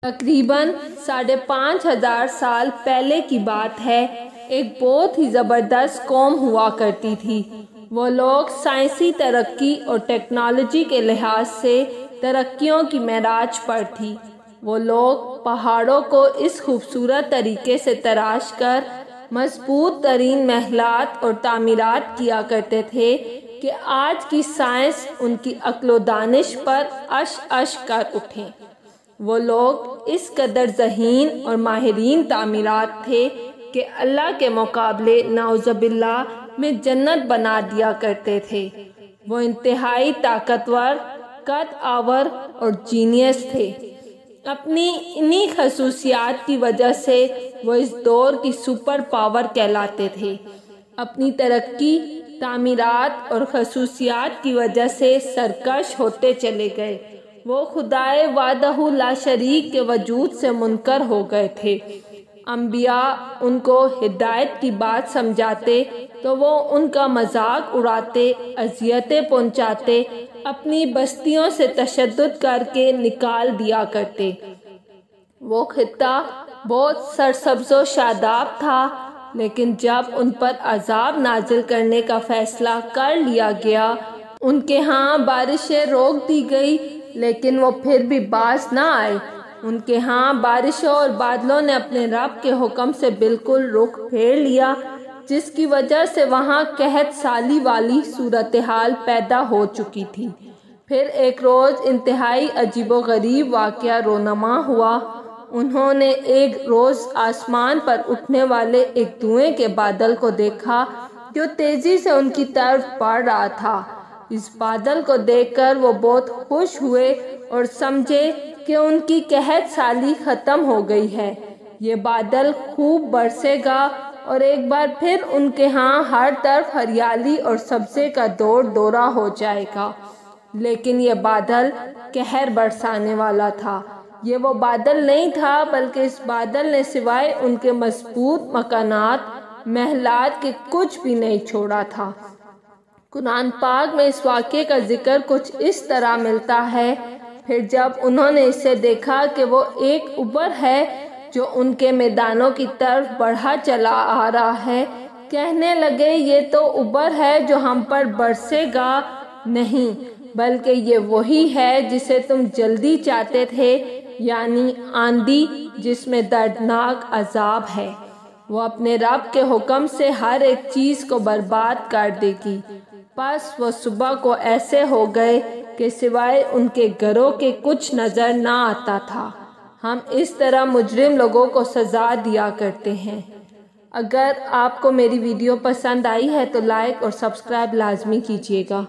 تقریباً 5,500 سال پہلے کی بات ہے۔ ایک بہت ہی زبردست قوم ہوا کرتی تھی۔ وہ لوگ سائنسی ترقی اور ٹیکنالوجی کے لحاظ سے ترقیوں کی معراج پر تھی۔ وہ لوگ پہاڑوں کو اس خوبصورت طریقے سے تراش کر مضبوط ترین محلات اور تعمیرات کیا کرتے تھے کہ آج کی سائنس ان کی عقل و دانش پر عش عش کر اٹھے۔ وہ لوگ اس قدر ذہین اور ماہرین تعمیرات تھے کہ اللہ کے مقابلے نعوذ باللہ میں جنت بنا دیا کرتے تھے۔ وہ انتہائی طاقتور، قد آور اور جینیس تھے۔ اپنی انہی خصوصیات کی وجہ سے وہ اس دور کی سپر پاور کہلاتے تھے۔ اپنی ترقی، تعمیرات اور خصوصیات کی وجہ سے سرکش ہوتے چلے گئے۔ وہ خدائے وحدہ لا شریک کے وجود سے منکر ہو گئے تھے۔ انبیاء ان کو ہدایت کی بات سمجھاتے تو وہ ان کا مذاق اڑاتے، اذیتیں پہنچاتے، اپنی بستیوں سے تشدد کر کے نکال دیا کرتے۔ وہ خطہ بہت سرسبز و شاداب تھا، لیکن جب ان پر عذاب نازل کرنے کا فیصلہ کر لیا گیا، ان کے ہاں بارشیں روک دی گئی، لیکن وہ پھر بھی باز نہ آئے۔ ان کے ہاں بارشوں اور بادلوں نے اپنے رب کے حکم سے بالکل رخ پھیر لیا، جس کی وجہ سے وہاں قحط سالی والی صورتحال پیدا ہو چکی تھی۔ پھر ایک روز انتہائی عجیب و غریب واقعہ رونما ہوا۔ انہوں نے ایک روز آسمان پر اٹھنے والے ایک دھوئیں کے بادل کو دیکھا جو تیزی سے ان کی طرف بڑھ رہا تھا۔ اس بادل کو دیکھ کر وہ بہت خوش ہوئے اور سمجھے کہ ان کی قحط سالی ختم ہو گئی ہے۔ یہ بادل خوب برسے گا اور ایک بار پھر ان کے ہاں ہر طرف ہریالی اور سبزے کا دور دورہ ہو جائے گا۔ لیکن یہ بادل قہر برسانے والا تھا۔ یہ وہ بادل نہیں تھا، بلکہ اس بادل نے سوائے ان کے مضبوط مکانات، محلات کے کچھ بھی نہیں چھوڑا تھا۔ قرآن پاک میں اس واقعے کا ذکر کچھ اس طرح ملتا ہے: پھر جب انہوں نے اسے دیکھا کہ وہ ایک ابر ہے جو ان کے میدانوں کی طرف بڑھا چلا آ رہا ہے، کہنے لگے یہ تو ابر ہے جو ہم پر برسے گا، نہیں بلکہ یہ وہی ہے جسے تم جلدی چاہتے تھے، یعنی آندھی جس میں دردناک عذاب ہے۔ وہ اپنے رب کے حکم سے ہر ایک چیز کو برباد کر دے گی۔ پس وہ صبح کو ایسے ہو گئے کہ سوائے ان کے گھروں کے کچھ نظر نہ آتا تھا۔ ہم اس طرح مجرم لوگوں کو سزا دیا کرتے ہیں۔ اگر آپ کو میری ویڈیو پسند آئی ہے تو لائک اور سبسکرائب لازمی کیجیے گا۔